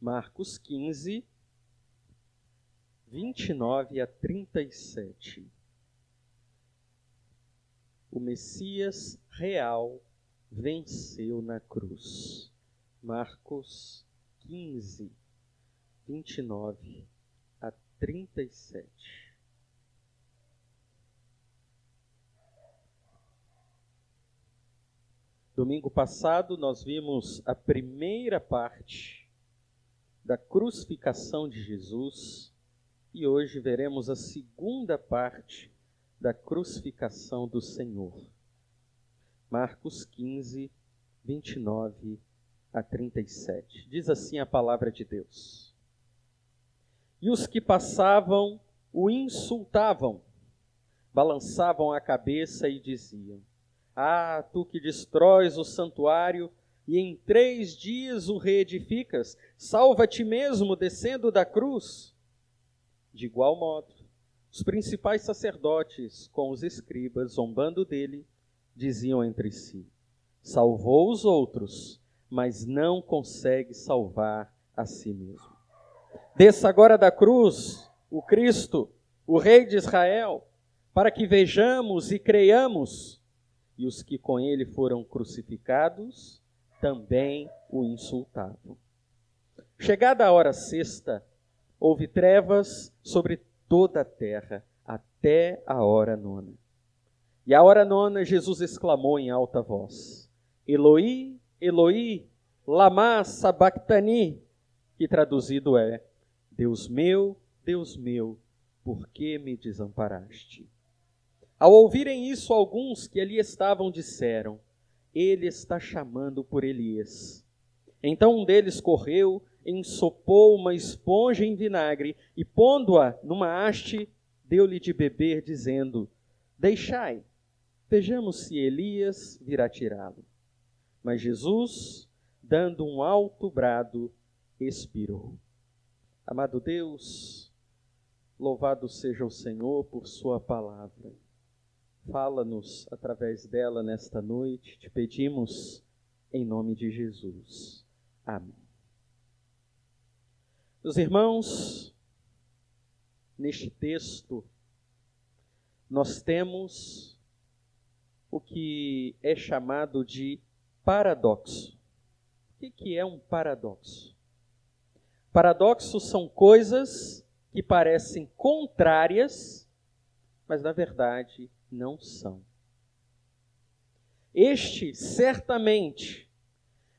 Marcos 15, 29 a 37. O Messias real venceu na cruz. Marcos 15, 29 a 37. Domingo passado nós vimos a primeira parte da crucificação de Jesus e hoje veremos a segunda parte da crucificação do Senhor. Marcos 15, 29 a 37. Diz assim a palavra de Deus: E os que passavam o insultavam, balançavam a cabeça e diziam: Ah, tu que destróis o santuário e em 3 dias o reedificas, salva a ti mesmo descendo da cruz. De igual modo, os principais sacerdotes com os escribas, zombando dele, diziam entre si: Salvou os outros, mas não consegue salvar a si mesmo. Desça agora da cruz o Cristo, o Rei de Israel, para que vejamos e creiamos. E os que com ele foram crucificados também o insultavam. Chegada a hora sexta, houve trevas sobre toda a terra, até a hora nona. E à hora nona, Jesus exclamou em alta voz: Eloi, Eloi, lama sabachthani, que traduzido é: Deus meu, por que me desamparaste? Ao ouvirem isso, alguns que ali estavam disseram: Ele está chamando por Elias. Então um deles correu, ensopou uma esponja em vinagre e, pondo-a numa haste, deu-lhe de beber, dizendo: Deixai, vejamos se Elias virá tirá-lo. Mas Jesus, dando um alto brado, expirou. Amado Deus, louvado seja o Senhor por sua palavra. Fala-nos através dela nesta noite, te pedimos em nome de Jesus. Amém. Meus irmãos, neste texto, nós temos o que é chamado de paradoxo. O que é um paradoxo? Paradoxos são coisas que parecem contrárias, mas na verdade não são. Este, certamente,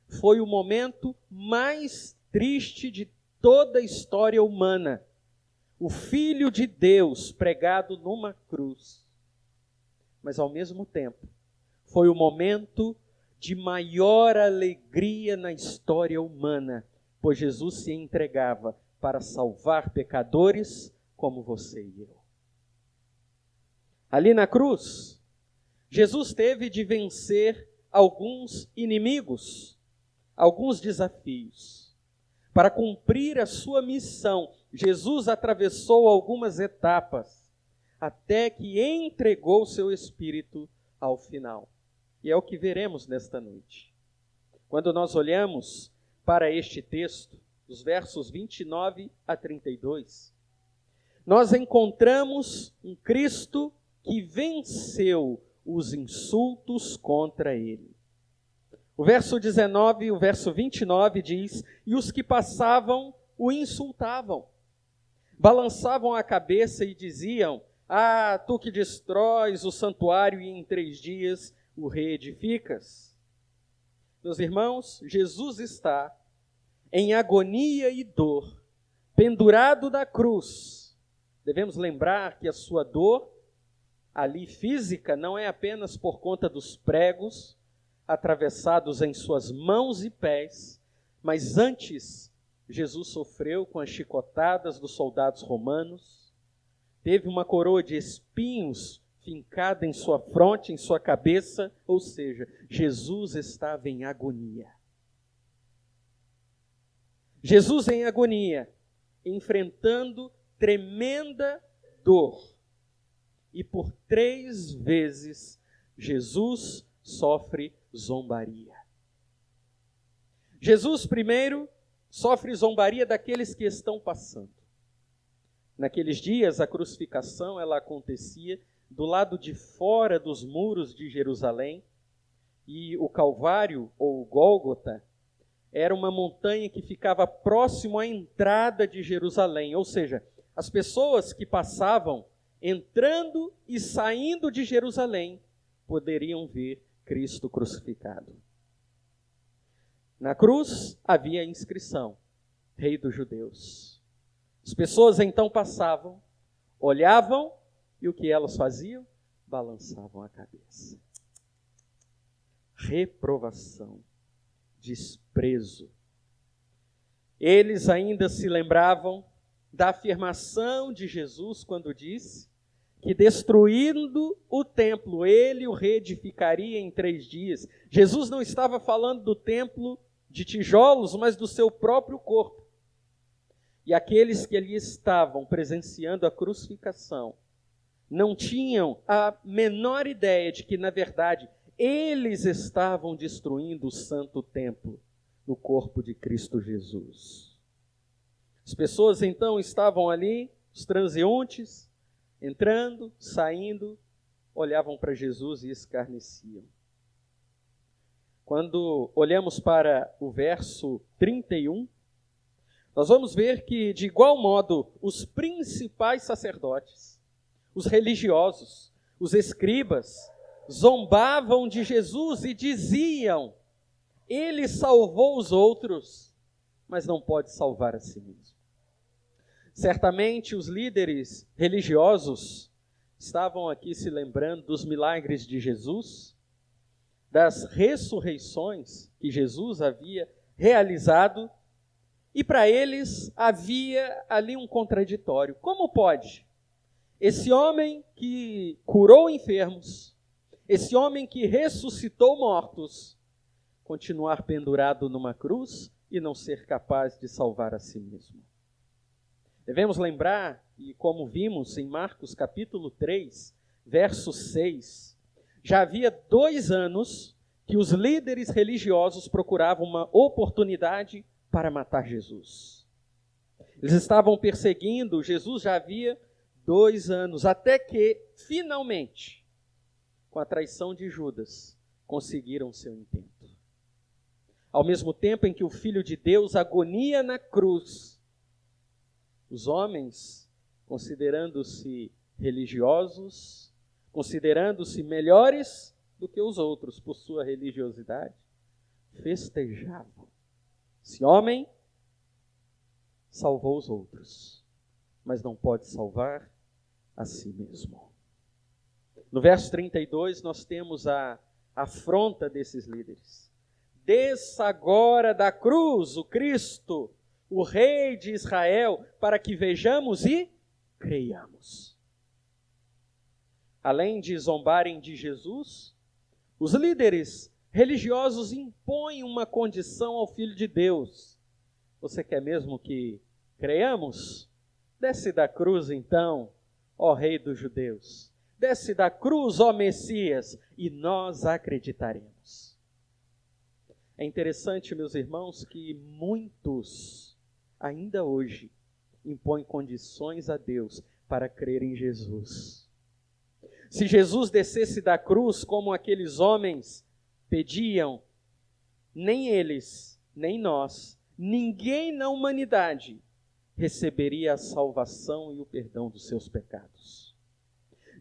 foi o momento mais triste de toda a história humana. O Filho de Deus pregado numa cruz. Mas, ao mesmo tempo, foi o momento de maior alegria na história humana, pois Jesus se entregava para salvar pecadores como você e eu. Ali na cruz, Jesus teve de vencer alguns inimigos, alguns desafios. Para cumprir a sua missão, Jesus atravessou algumas etapas, até que entregou seu Espírito ao final. E é o que veremos nesta noite. Quando nós olhamos para este texto, os versos 29 a 32, nós encontramos um Cristo que venceu os insultos contra ele. O verso 19 e o verso 29 diz: E os que passavam o insultavam, balançavam a cabeça e diziam: Ah, tu que destróis o santuário e em 3 dias o reedificas. Meus irmãos, Jesus está em agonia e dor, pendurado da cruz. Devemos lembrar que a sua dor ali física não é apenas por conta dos pregos atravessados em suas mãos e pés, mas antes Jesus sofreu com as chicotadas dos soldados romanos, teve uma coroa de espinhos fincada em sua fronte, em sua cabeça, ou seja, Jesus estava em agonia. Jesus em agonia, enfrentando tremenda dor. E por 3 vezes, Jesus sofre zombaria. Jesus primeiro sofre zombaria daqueles que estão passando. Naqueles dias, a crucificação ela acontecia do lado de fora dos muros de Jerusalém, e o Calvário, ou Gólgota, era uma montanha que ficava próximo à entrada de Jerusalém, ou seja, as pessoas que passavam entrando e saindo de Jerusalém poderiam ver Cristo crucificado. Na cruz havia a inscrição, Rei dos Judeus. As pessoas então passavam, olhavam, e o que elas faziam? Balançavam a cabeça. Reprovação, desprezo. Eles ainda se lembravam da afirmação de Jesus quando disse que destruindo o templo, ele o reedificaria em 3 dias. Jesus não estava falando do templo de tijolos, mas do seu próprio corpo. E aqueles que ali estavam presenciando a crucificação não tinham a menor ideia de que, na verdade, eles estavam destruindo o santo templo no corpo de Cristo Jesus. As pessoas então estavam ali, os transeuntes, entrando, saindo, olhavam para Jesus e escarneciam. Quando olhamos para o verso 31, nós vamos ver que, de igual modo, os principais sacerdotes, os religiosos, os escribas, zombavam de Jesus e diziam: ele salvou os outros, mas não pode salvar a si mesmo. Certamente os líderes religiosos estavam aqui se lembrando dos milagres de Jesus, das ressurreições que Jesus havia realizado, e para eles havia ali um contraditório. Como pode esse homem que curou enfermos, esse homem que ressuscitou mortos, continuar pendurado numa cruz e não ser capaz de salvar a si mesmo? Devemos lembrar, e como vimos em Marcos capítulo 3, verso 6, já havia 2 anos que os líderes religiosos procuravam uma oportunidade para matar Jesus. Eles estavam perseguindo Jesus já havia 2 anos, até que, finalmente, com a traição de Judas, conseguiram seu intento. Ao mesmo tempo em que o Filho de Deus agonia na cruz, os homens, considerando-se religiosos, considerando-se melhores do que os outros por sua religiosidade, festejavam. Esse homem salvou os outros, mas não pode salvar a si mesmo. No verso 32, nós temos a afronta desses líderes. Desça agora da cruz o Cristo, o Rei de Israel, para que vejamos e creiamos. Além de zombarem de Jesus, os líderes religiosos impõem uma condição ao Filho de Deus. Você quer mesmo que creiamos? Desce da cruz então, ó Rei dos Judeus. Desce da cruz, ó Messias, e nós acreditaremos. É interessante, meus irmãos, que muitos, ainda hoje, impõem condições a Deus para crer em Jesus. Se Jesus descesse da cruz como aqueles homens pediam, nem eles, nem nós, ninguém na humanidade receberia a salvação e o perdão dos seus pecados.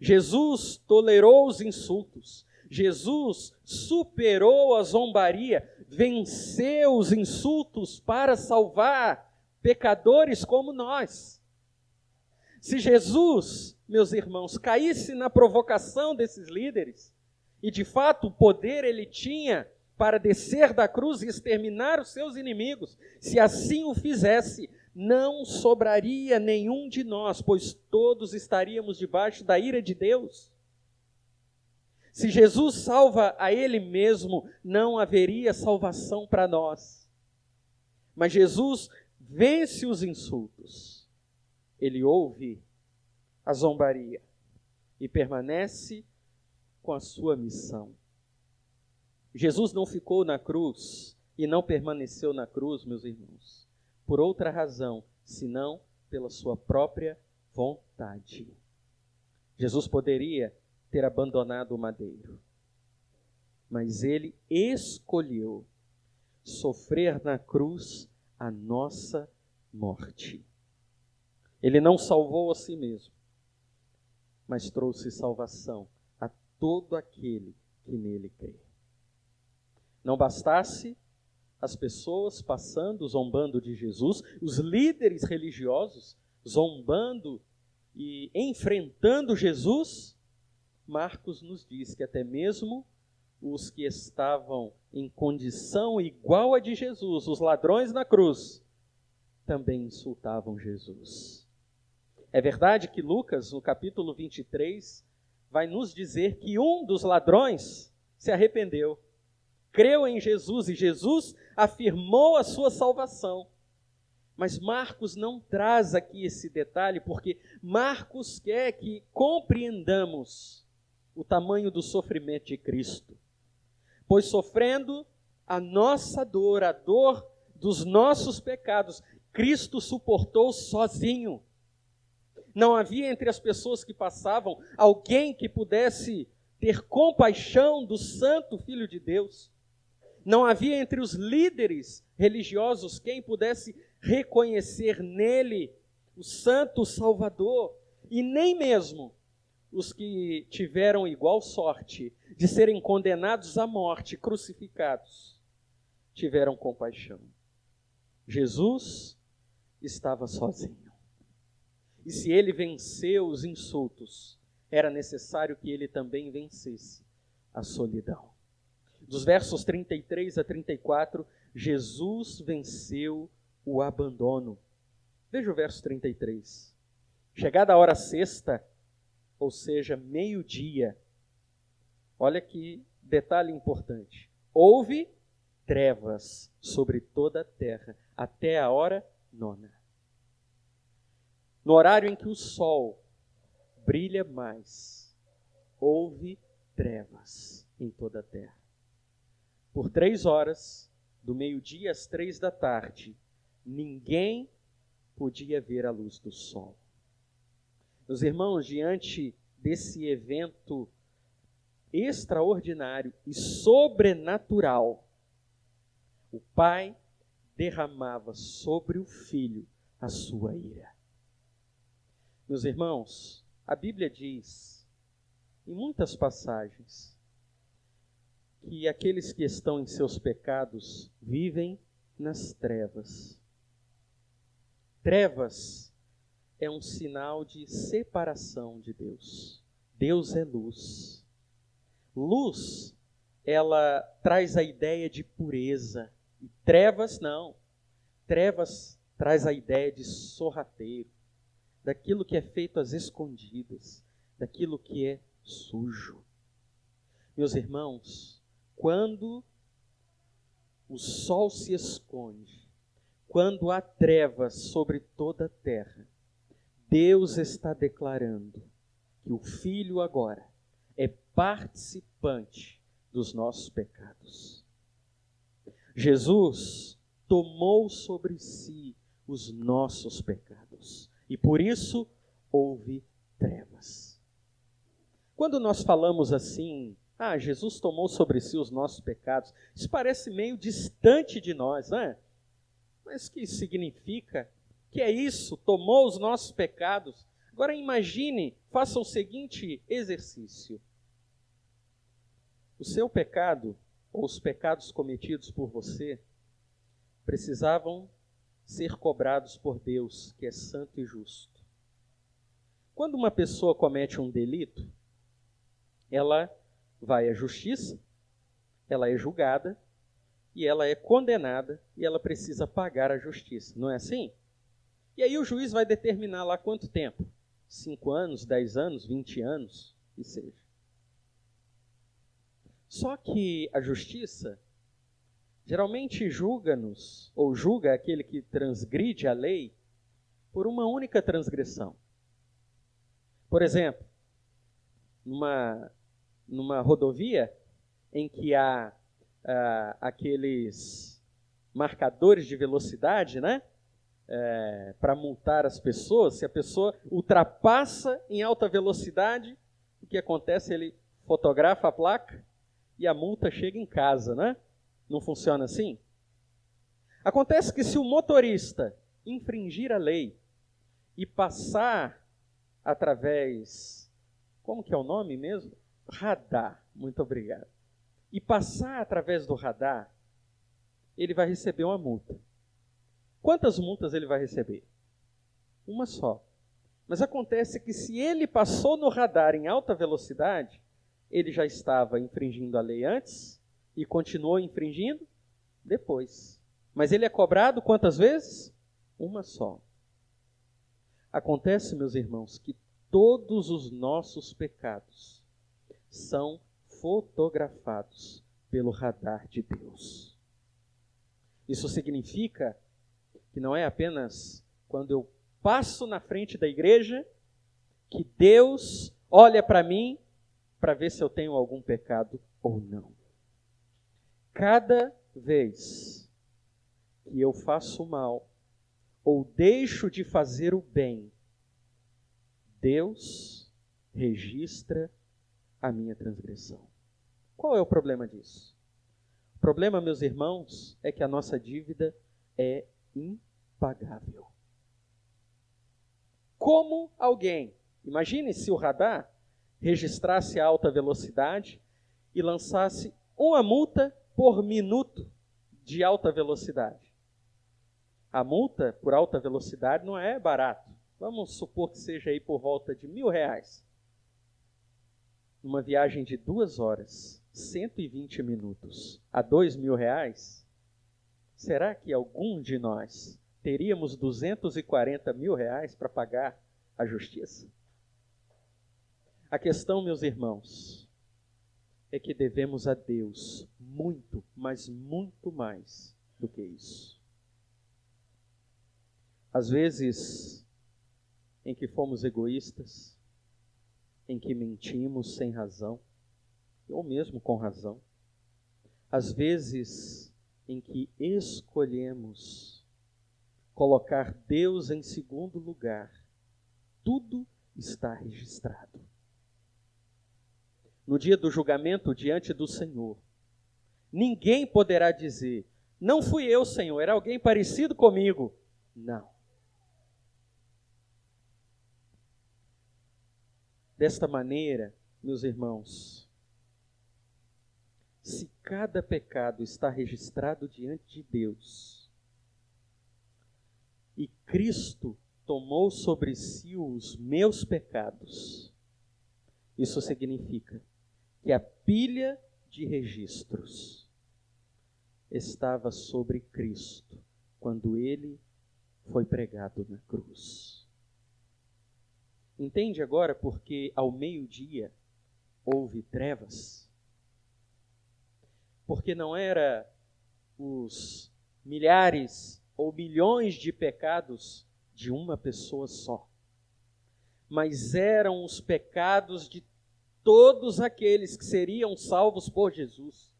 Jesus tolerou os insultos, Jesus superou a zombaria, venceu os insultos para salvar pecadores como nós. Se Jesus, meus irmãos, caísse na provocação desses líderes, e de fato o poder ele tinha para descer da cruz e exterminar os seus inimigos, se assim o fizesse, não sobraria nenhum de nós, pois todos estaríamos debaixo da ira de Deus. Se Jesus salva a Ele mesmo, não haveria salvação para nós. Mas Jesus vence os insultos. Ele ouve a zombaria e permanece com a sua missão. Jesus não ficou na cruz e não permaneceu na cruz, meus irmãos, por outra razão, senão pela sua própria vontade. Jesus poderia ter abandonado o madeiro, mas ele escolheu sofrer na cruz a nossa morte. Ele não salvou a si mesmo, mas trouxe salvação a todo aquele que nele crê. Não bastasse as pessoas passando, zombando de Jesus, os líderes religiosos zombando e enfrentando Jesus, Marcos nos diz que até mesmo os que estavam em condição igual a de Jesus, os ladrões na cruz, também insultavam Jesus. É verdade que Lucas, no capítulo 23, vai nos dizer que um dos ladrões se arrependeu, creu em Jesus e Jesus afirmou a sua salvação. Mas Marcos não traz aqui esse detalhe, porque Marcos quer que compreendamos o tamanho do sofrimento de Cristo. Pois sofrendo a nossa dor, a dor dos nossos pecados, Cristo suportou sozinho. Não havia entre as pessoas que passavam alguém que pudesse ter compaixão do Santo Filho de Deus. Não havia entre os líderes religiosos quem pudesse reconhecer nele o Santo Salvador, e nem mesmo os que tiveram igual sorte de serem condenados à morte, crucificados, tiveram compaixão. Jesus estava sozinho. E se ele venceu os insultos, era necessário que ele também vencesse a solidão. Dos versos 33 a 34, Jesus venceu o abandono. Veja o verso 33. Chegada a hora sexta, ou seja, meio-dia, olha que detalhe importante. Houve trevas sobre toda a terra, até a hora nona. No horário em que o sol brilha mais, houve trevas em toda a terra. Por 3 horas, do meio-dia às 3 da tarde, ninguém podia ver a luz do sol. Meus irmãos, diante desse evento extraordinário e sobrenatural, o Pai derramava sobre o Filho a sua ira. Meus irmãos, a Bíblia diz, em muitas passagens, que aqueles que estão em seus pecados vivem nas trevas. Trevas é um sinal de separação de Deus. Deus é luz. Luz, ela traz a ideia de pureza. E trevas não. Trevas traz a ideia de sorrateiro, daquilo que é feito às escondidas, daquilo que é sujo. Meus irmãos, quando o sol se esconde, quando há trevas sobre toda a terra, Deus está declarando que o Filho agora é participante dos nossos pecados. Jesus tomou sobre si os nossos pecados e por isso houve trevas. Quando nós falamos assim, Jesus tomou sobre si os nossos pecados, isso parece meio distante de nós, não é? Mas o que significa? Que é isso? Tomou os nossos pecados. Agora imagine, faça o seguinte exercício. O seu pecado, ou os pecados cometidos por você, precisavam ser cobrados por Deus, que é santo e justo. Quando uma pessoa comete um delito, ela vai à justiça, ela é julgada, e ela é condenada, e ela precisa pagar a justiça. Não é assim? E aí o juiz vai determinar lá quanto tempo? 5 anos, 10 anos, 20 anos, que seja. Só que a justiça geralmente julga-nos, ou julga aquele que transgride a lei, por uma única transgressão. Por exemplo, numa rodovia em que há aqueles marcadores de velocidade, né? para multar as pessoas, se a pessoa ultrapassa em alta velocidade, o que acontece? Ele fotografa a placa e a multa chega em casa, né? Não funciona assim? Acontece que se o motorista infringir a lei e passar através, como que é o nome mesmo? Radar, muito obrigado. E passar através do radar, ele vai receber uma multa. Quantas multas ele vai receber? Uma só. Mas acontece que se ele passou no radar em alta velocidade, ele já estava infringindo a lei antes e continuou infringindo depois. Mas ele é cobrado quantas vezes? Uma só. Acontece, meus irmãos, que todos os nossos pecados são fotografados pelo radar de Deus. Isso significa que não é apenas quando eu passo na frente da igreja que Deus olha para mim para ver se eu tenho algum pecado ou não. Cada vez que eu faço mal ou deixo de fazer o bem, Deus registra a minha transgressão. Qual é o problema disso? O problema, meus irmãos, é que a nossa dívida é impagável. Como alguém, imagine se o radar registrasse a alta velocidade e lançasse uma multa por minuto de alta velocidade. A multa por alta velocidade não é barato. Vamos supor que seja aí por volta de R$1.000. Numa viagem de 2 horas, 120 minutos, a R$2.000, será que algum de nós teríamos R$240 mil para pagar a justiça? A questão, meus irmãos, é que devemos a Deus muito, mas muito mais do que isso. Às vezes, em que fomos egoístas, em que mentimos sem razão, ou mesmo com razão. Às vezes, em que escolhemos colocar Deus em segundo lugar, tudo está registrado. No dia do julgamento diante do Senhor, ninguém poderá dizer, não fui eu, Senhor, era alguém parecido comigo. Não. Desta maneira, meus irmãos, se cada pecado está registrado diante de Deus, e Cristo tomou sobre si os meus pecados, isso significa que a pilha de registros estava sobre Cristo quando ele foi pregado na cruz. Entende agora porque ao meio-dia houve trevas? Porque não era os milhares ou milhões de pecados de uma pessoa só, mas eram os pecados de todos aqueles que seriam salvos por Jesus.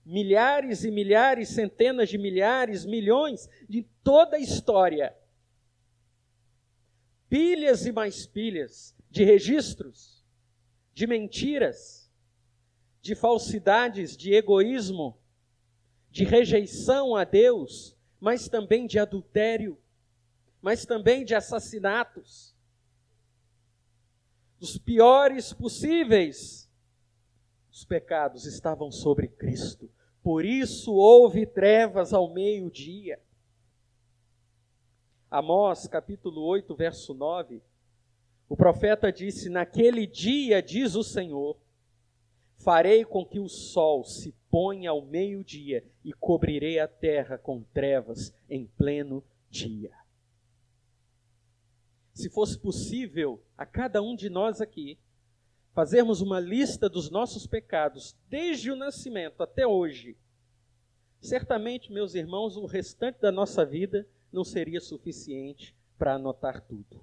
Milhares e milhares, centenas de milhares, milhões de toda a história. Pilhas e mais pilhas de registros, de mentiras, de falsidades, de egoísmo, de rejeição a Deus, mas também de adultério, mas também de assassinatos. Os piores possíveis, os pecados estavam sobre Cristo. Por isso houve trevas ao meio-dia. Amós, capítulo 8, verso 9, o profeta disse, naquele dia, diz o Senhor, farei com que o sol se ponha ao meio-dia e cobrirei a terra com trevas em pleno dia. Se fosse possível a cada um de nós aqui fazermos uma lista dos nossos pecados desde o nascimento até hoje, certamente, meus irmãos, o restante da nossa vida não seria suficiente para anotar tudo.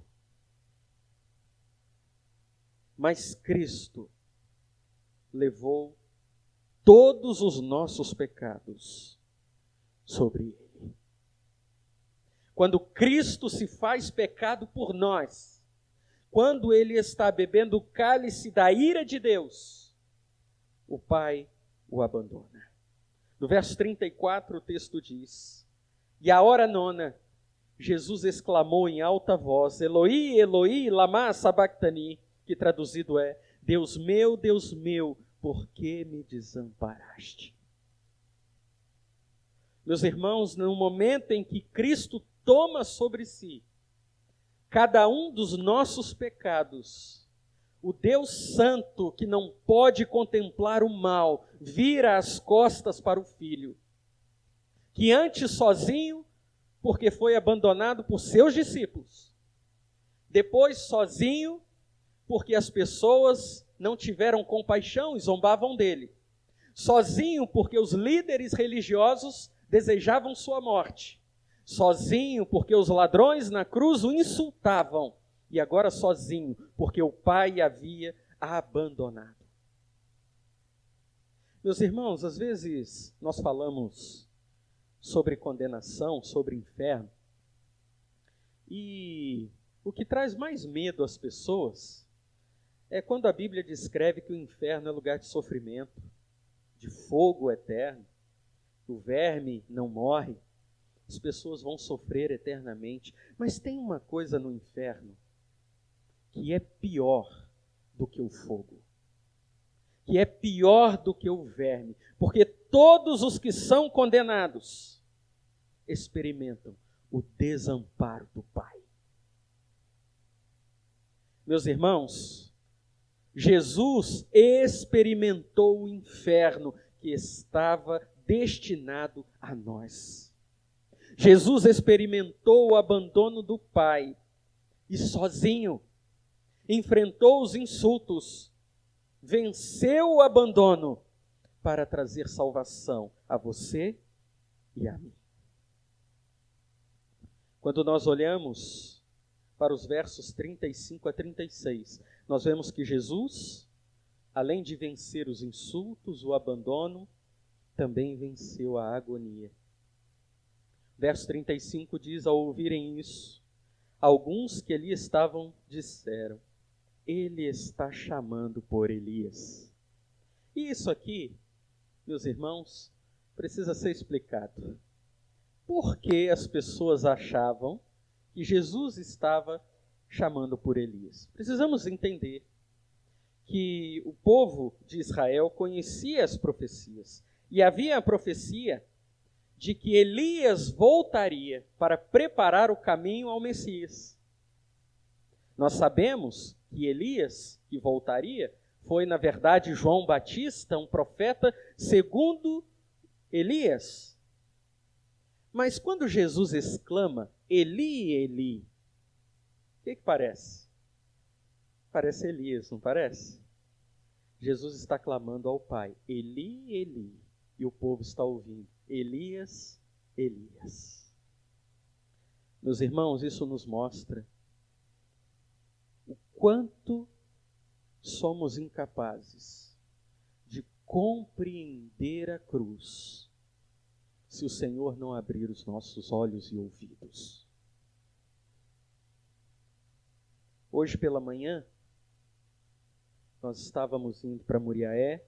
Mas Cristo levou todos os nossos pecados sobre Ele. quando Cristo se faz pecado por nós, quando ele está bebendo o cálice da ira de Deus, o Pai o abandona. No verso 34 o texto diz: e à hora nona, Jesus exclamou em alta voz: Eloi, Eloi, lama sabactani, que traduzido é: Deus meu, por que me desamparaste? Meus irmãos, no momento em que Cristo toma sobre si cada um dos nossos pecados, o Deus Santo, que não pode contemplar o mal, vira as costas para o Filho, que antes sozinho, porque foi abandonado por seus discípulos, depois sozinho, porque as pessoas não tiveram compaixão e zombavam dele, sozinho porque os líderes religiosos desejavam sua morte, sozinho porque os ladrões na cruz o insultavam, e agora sozinho porque o Pai havia abandonado. Meus irmãos, às vezes nós falamos sobre condenação, sobre inferno, e o que traz mais medo às pessoas é quando a Bíblia descreve que o inferno é lugar de sofrimento, de fogo eterno, o verme não morre, as pessoas vão sofrer eternamente. Mas tem uma coisa no inferno que é pior do que o fogo, que é pior do que o verme, porque todos os que são condenados experimentam o desamparo do Pai. Meus irmãos, Jesus experimentou o inferno que estava destinado a nós. Jesus experimentou o abandono do Pai e sozinho enfrentou os insultos, venceu o abandono para trazer salvação a você e a mim. Quando nós olhamos para os versos 35 a 36, nós vemos que Jesus, além de vencer os insultos, o abandono, também venceu a agonia. Verso 35 diz: ao ouvirem isso, alguns que ali estavam disseram: ele está chamando por Elias. E isso aqui, meus irmãos, precisa ser explicado. Por que as pessoas achavam que Jesus estava chamando por Elias? Precisamos entender que o povo de Israel conhecia as profecias, e havia a profecia de que Elias voltaria para preparar o caminho ao Messias. Nós sabemos que Elias, que voltaria, foi na verdade João Batista, um profeta segundo Elias. Mas quando Jesus exclama, Eli, Eli, o que parece? Parece Elias, não parece? Jesus está clamando ao Pai, Eli, Eli, e o povo está ouvindo, Elias, Elias. Meus irmãos, isso nos mostra o quanto somos incapazes de compreender a cruz se o Senhor não abrir os nossos olhos e ouvidos. Hoje pela manhã, nós estávamos indo para Muriaé,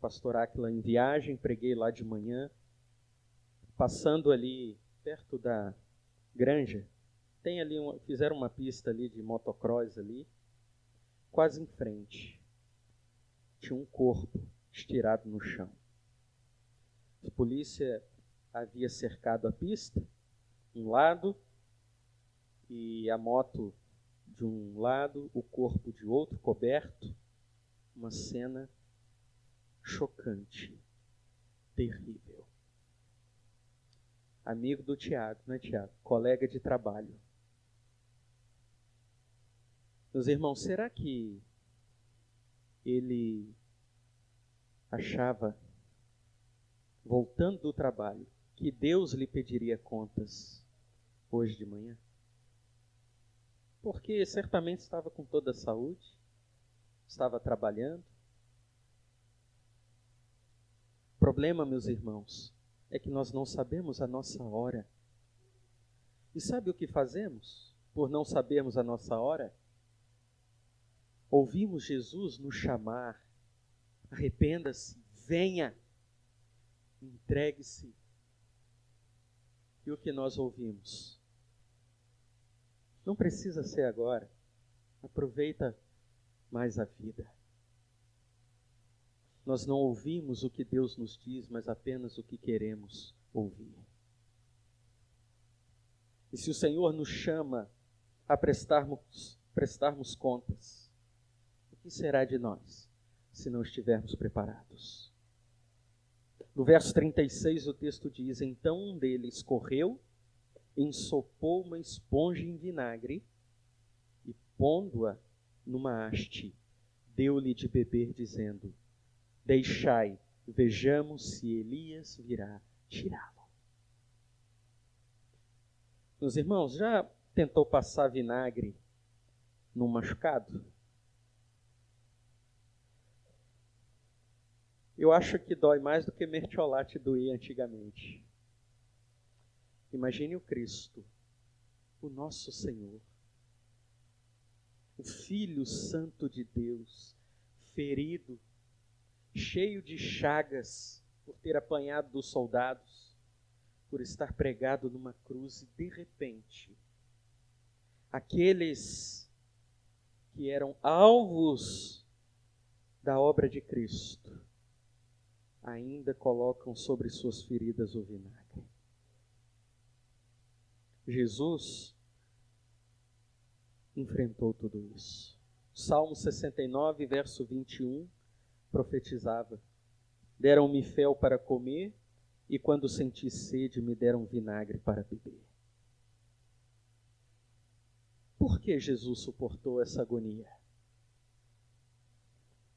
pastor Áquila em viagem, preguei lá de manhã, passando ali perto da Granja, tem ali fizeram uma pista ali de motocross ali, quase em frente. Tinha um corpo estirado no chão. A polícia havia cercado a pista, um lado, e a moto de um lado, o corpo de outro, coberto. Uma cena chocante, terrível. Amigo do Tiago, não é Tiago? Colega de trabalho. Meus irmãos, será que ele achava, voltando do trabalho, que Deus lhe pediria contas hoje de manhã? Porque certamente estava com toda a saúde, estava trabalhando. O problema, meus irmãos, é que nós não sabemos a nossa hora. E sabe o que fazemos por não sabermos a nossa hora? Ouvimos Jesus nos chamar: arrependa-se, venha, entregue-se. E o que nós ouvimos? Não precisa ser agora. Aproveita mais a vida. Nós não ouvimos o que Deus nos diz, mas apenas o que queremos ouvir. E se o Senhor nos chama a prestarmos contas, o que será de nós se não estivermos preparados? No verso 36 o texto diz: então um deles correu, ensopou uma esponja em vinagre e, pondo-a numa haste, deu-lhe de beber, dizendo: deixai, vejamos se Elias virá tirá-lo. Meus irmãos, já tentou passar vinagre num machucado? Eu acho que dói mais do que mertiolate doía antigamente. Imagine o Cristo, o nosso Senhor, o Filho Santo de Deus, ferido, cheio de chagas por ter apanhado dos soldados, por estar pregado numa cruz, e de repente, aqueles que eram alvos da obra de Cristo, ainda colocam sobre suas feridas o vinagre. Jesus enfrentou tudo isso. Salmo 69, verso 21, profetizava: deram-me fel para comer, e quando senti sede, me deram vinagre para beber. Por que Jesus suportou essa agonia?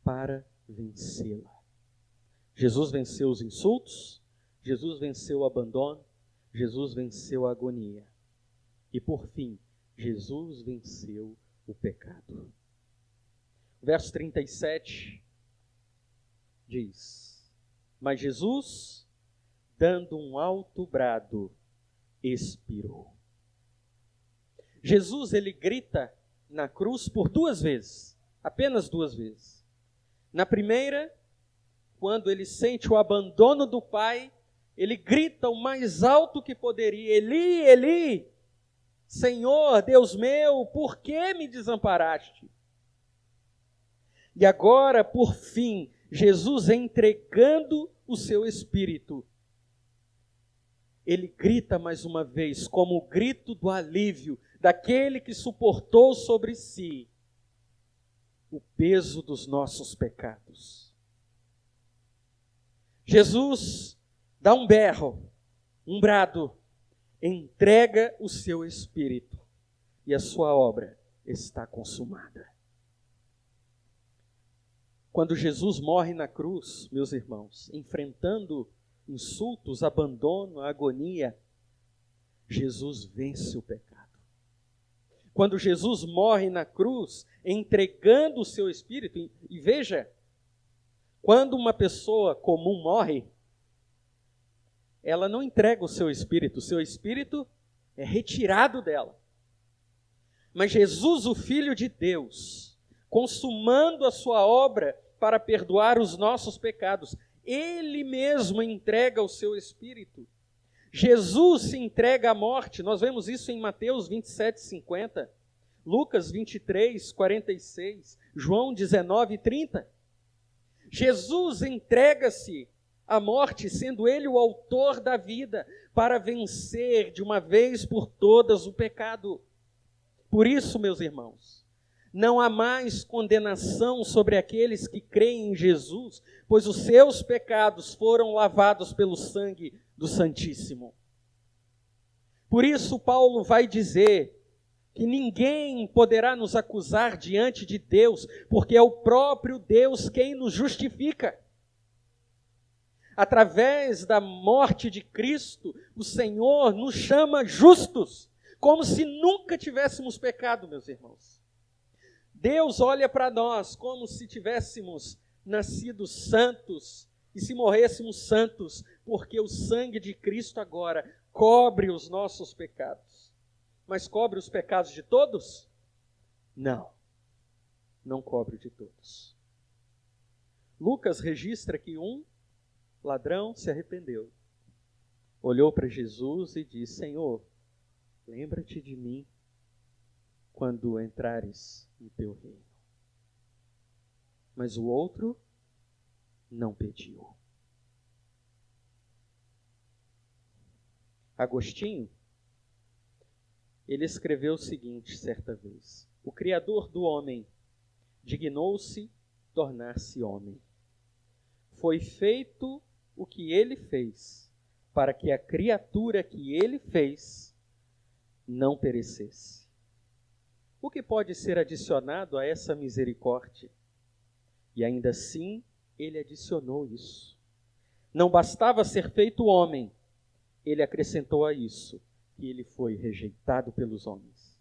Para vencê-la. Jesus venceu os insultos, Jesus venceu o abandono, Jesus venceu a agonia. E por fim, Jesus venceu o pecado. Verso 37 diz: mas Jesus, dando um alto brado, expirou. Jesus, ele grita na cruz por 2 vezes, apenas 2 vezes. Na primeira, quando ele sente o abandono do Pai, ele grita o mais alto que poderia: Eli, Eli, Senhor, Deus meu, por que me desamparaste? E agora, por fim, Jesus entregando o seu espírito, ele grita mais uma vez, como o grito do alívio daquele que suportou sobre si o peso dos nossos pecados. Jesus dá um berro, um brado, entrega o seu espírito e a sua obra está consumada. Quando Jesus morre na cruz, meus irmãos, enfrentando insultos, abandono, agonia, Jesus vence o pecado. Quando Jesus morre na cruz, entregando o seu espírito, e veja, quando uma pessoa comum morre, ela não entrega o seu espírito é retirado dela. Mas Jesus, o Filho de Deus, consumando a sua obra para perdoar os nossos pecados, ele mesmo entrega o seu espírito. Jesus se entrega à morte. Nós vemos isso em Mateus 27:50, Lucas 23:46, João 19:30. Jesus entrega-se à morte, sendo ele o autor da vida, para vencer de uma vez por todas o pecado. Por isso, meus irmãos, não há mais condenação sobre aqueles que creem em Jesus, pois os seus pecados foram lavados pelo sangue do Santíssimo. Por isso, Paulo vai dizer que ninguém poderá nos acusar diante de Deus, porque é o próprio Deus quem nos justifica. Através da morte de Cristo, o Senhor nos chama justos, como se nunca tivéssemos pecado, meus irmãos. Deus olha para nós como se tivéssemos nascido santos e se morrêssemos santos, porque o sangue de Cristo agora cobre os nossos pecados. mas cobre os pecados de todos? Não, não cobre de todos. Lucas registra que um ladrão se arrependeu. Olhou para Jesus e disse: Senhor, lembra-te de mim quando entrares no teu reino. Mas o outro não pediu. Agostinho, ele escreveu o seguinte certa vez: o Criador do homem dignou-se tornar-se homem. Foi feito o que ele fez, para que a criatura que ele fez não perecesse. O que pode ser adicionado a essa misericórdia? E ainda assim, ele adicionou isso. Não bastava ser feito homem, ele acrescentou a isso que ele foi rejeitado pelos homens.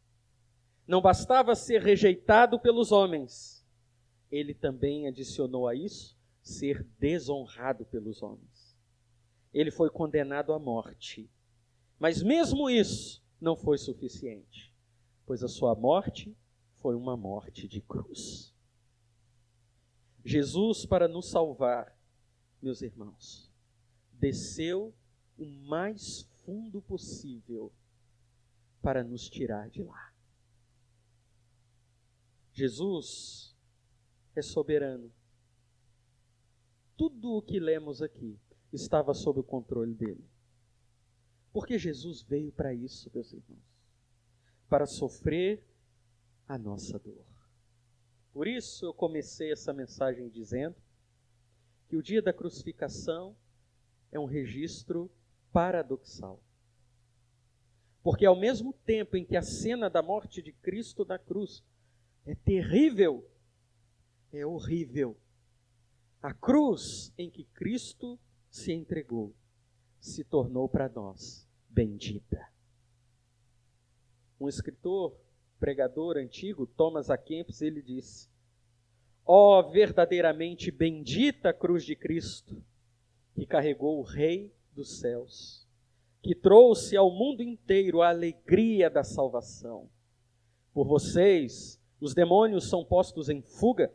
Não bastava ser rejeitado pelos homens, ele também adicionou a isso ser desonrado pelos homens. Ele foi condenado à morte. Mas mesmo isso não foi suficiente, pois a sua morte foi uma morte de cruz. Jesus, para nos salvar, meus irmãos, desceu o mais fundo possível para nos tirar de lá. Jesus é soberano. Tudo o que lemos aqui estava sob o controle dele. Porque Jesus veio para isso, meus irmãos, para sofrer a nossa dor. Por isso eu comecei essa mensagem dizendo que o dia da crucificação é um registro paradoxal. Porque ao mesmo tempo em que a cena da morte de Cristo na cruz é terrível, é horrível, a cruz em que Cristo se entregou se tornou para nós bendita. Um escritor, pregador antigo, Thomas A. Kempis, ele disse: ó, verdadeiramente bendita cruz de Cristo, que carregou o Rei dos céus, que trouxe ao mundo inteiro a alegria da salvação. Por vocês, os demônios são postos em fuga,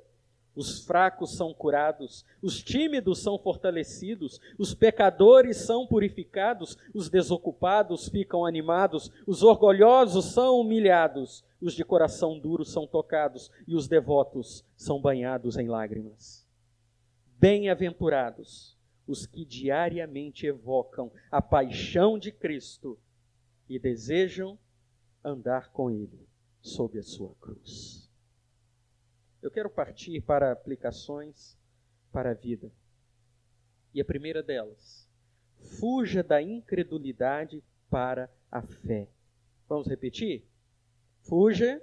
os fracos são curados, os tímidos são fortalecidos, os pecadores são purificados, os desocupados ficam animados, os orgulhosos são humilhados, os de coração duro são tocados e os devotos são banhados em lágrimas. Bem-aventurados os que diariamente evocam a paixão de Cristo e desejam andar com Ele sob a sua cruz. Eu quero partir para aplicações para a vida. E a primeira delas: fuja da incredulidade para a fé. Vamos repetir? Fuja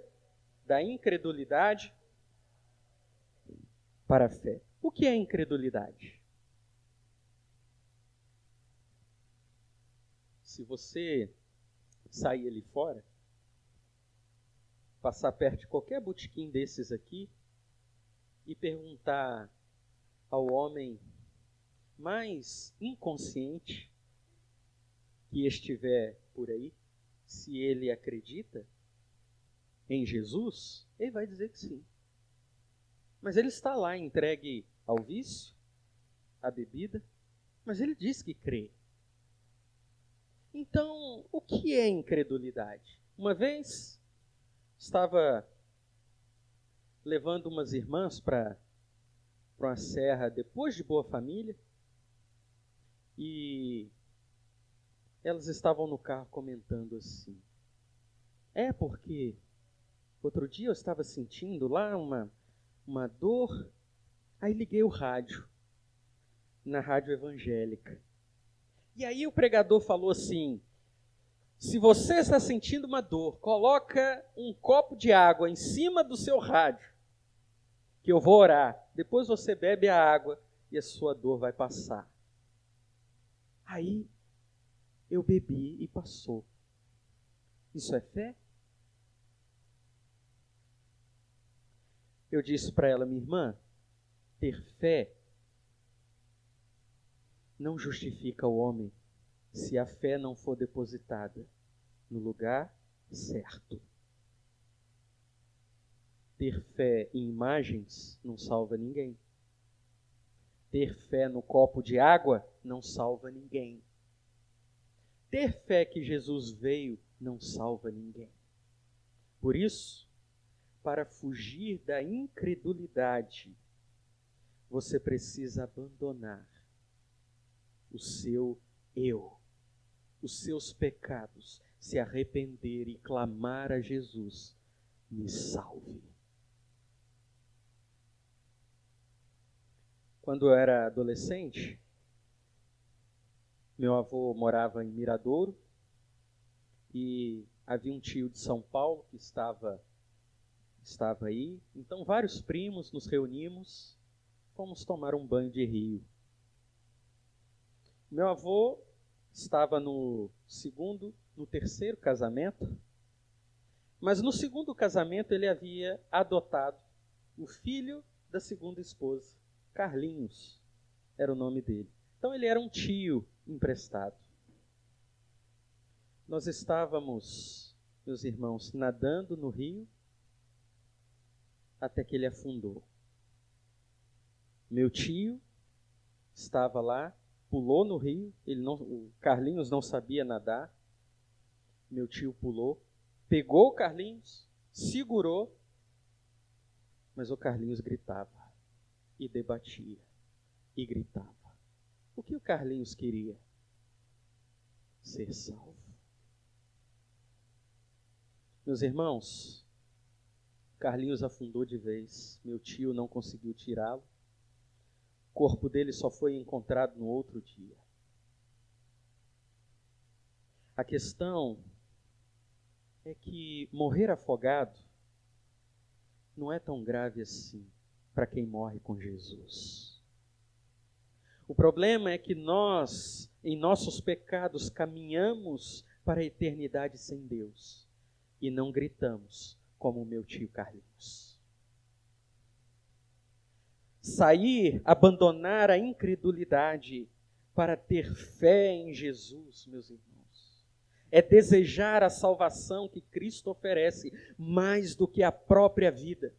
da incredulidade para a fé. O que é incredulidade? Se você sair ali fora, passar perto de qualquer botequim desses aqui, e perguntar ao homem mais inconsciente que estiver por aí, se ele acredita em Jesus, ele vai dizer que sim. Mas ele está lá entregue ao vício, à bebida, mas ele diz que crê. Então, o que é incredulidade? Uma vez estava levando umas irmãs para uma serra depois de Boa Família, e elas estavam no carro comentando assim: porque outro dia eu estava sentindo lá uma dor, aí liguei o rádio, na rádio evangélica, e aí o pregador falou assim: se você está sentindo uma dor, coloca um copo de água em cima do seu rádio, que eu vou orar. Depois você bebe a água e a sua dor vai passar. Aí eu bebi e passou. Isso é fé? Eu disse para ela: minha irmã, ter fé não justifica o homem se a fé não for depositada no lugar certo. Ter fé em imagens não salva ninguém. Ter fé no copo de água não salva ninguém. Ter fé que Jesus veio não salva ninguém. Por isso, para fugir da incredulidade, você precisa abandonar o seu eu, os seus pecados, se arrepender e clamar a Jesus: me salve. Quando eu era adolescente, meu avô morava em Miradouro e havia um tio de São Paulo que estava aí. Então vários primos nos reunimos, fomos tomar um banho de rio. Meu avô estava no terceiro casamento, mas no segundo casamento ele havia adotado o filho da segunda esposa. Carlinhos era o nome dele. Então ele era um tio emprestado. Nós estávamos, meus irmãos, nadando no rio até que ele afundou. Meu tio estava lá, pulou no rio, o Carlinhos não sabia nadar. Meu tio pulou, pegou o Carlinhos, segurou, mas o Carlinhos gritava. E debatia, e gritava. O que o Carlinhos queria? Ser salvo. Meus irmãos, Carlinhos afundou de vez. Meu tio não conseguiu tirá-lo. O corpo dele só foi encontrado no outro dia. A questão é que morrer afogado não é tão grave assim para quem morre com Jesus. O problema é que nós, em nossos pecados, caminhamos para a eternidade sem Deus e não gritamos como o meu tio Carlinhos. Abandonar a incredulidade para ter fé em Jesus, meus irmãos, é desejar a salvação que Cristo oferece mais do que a própria vida.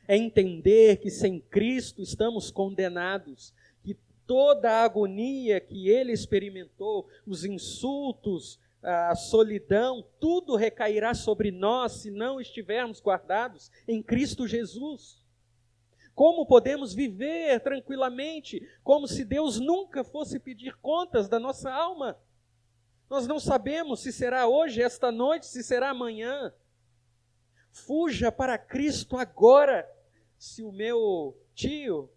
É entender que sem Cristo estamos condenados, que toda a agonia que ele experimentou, os insultos, a solidão, tudo recairá sobre nós se não estivermos guardados em Cristo Jesus. Como podemos viver tranquilamente, como se Deus nunca fosse pedir contas da nossa alma? Nós não sabemos se será hoje, esta noite, se será amanhã. Fuja para Cristo agora. Se o meu tio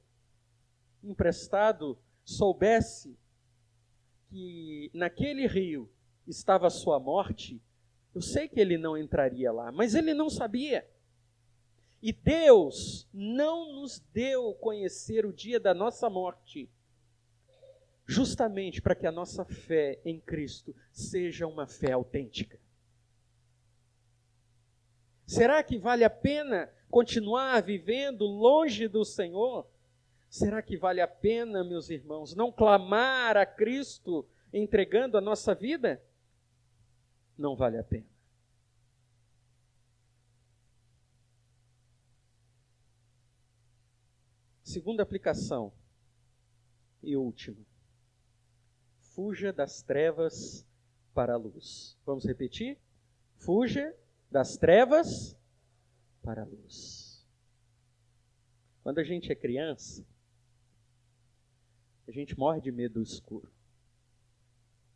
emprestado soubesse que naquele rio estava a sua morte, eu sei que ele não entraria lá, mas ele não sabia. E Deus não nos deu conhecer o dia da nossa morte, justamente para que a nossa fé em Cristo seja uma fé autêntica. Será que vale a pena continuar vivendo longe do Senhor? Será que vale a pena, meus irmãos, não clamar a Cristo entregando a nossa vida? Não vale a pena. Segunda aplicação e última. Fuja das trevas para a luz. Vamos repetir? Fuja das trevas para a luz. Quando a gente é criança, a gente morre de medo do escuro,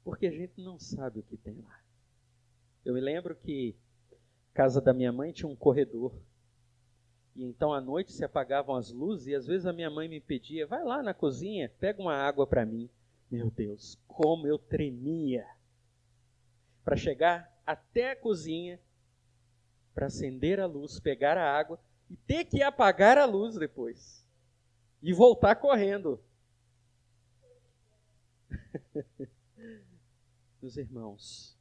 porque a gente não sabe o que tem lá. Eu me lembro que a casa da minha mãe tinha um corredor, e então à noite se apagavam as luzes, e às vezes a minha mãe me pedia: vai lá na cozinha, pega uma água para mim. Meu Deus, como eu tremia para chegar até a cozinha, para acender a luz, pegar a água e ter que apagar a luz depois e voltar correndo. Meus irmãos,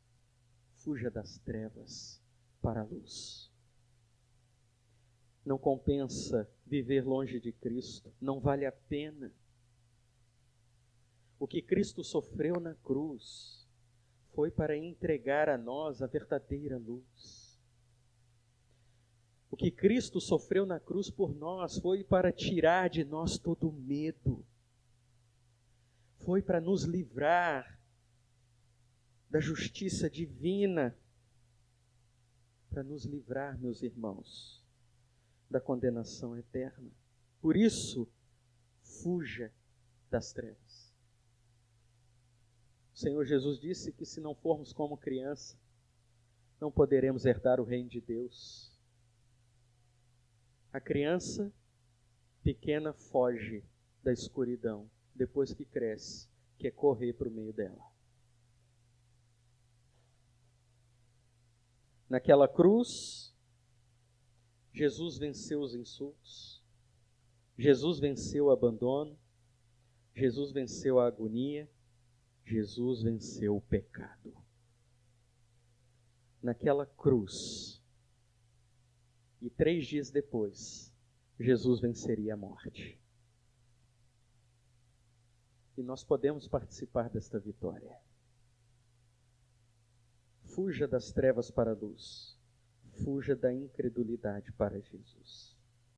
fuja das trevas para a luz. Não compensa viver longe de Cristo, não vale a pena. O que Cristo sofreu na cruz foi para entregar a nós a verdadeira luz. O que Cristo sofreu na cruz por nós foi para tirar de nós todo o medo. Foi para nos livrar da justiça divina. Para nos livrar, meus irmãos, da condenação eterna. Por isso, fuja das trevas. O Senhor Jesus disse que se não formos como criança, não poderemos herdar o reino de Deus. A criança pequena foge da escuridão, depois que cresce, quer correr para o meio dela. Naquela cruz, Jesus venceu os insultos, Jesus venceu o abandono, Jesus venceu a agonia, Jesus venceu o pecado. Naquela cruz, e 3 dias depois, Jesus venceria a morte. E nós podemos participar desta vitória. Fuja das trevas para a luz. Fuja da incredulidade para Jesus.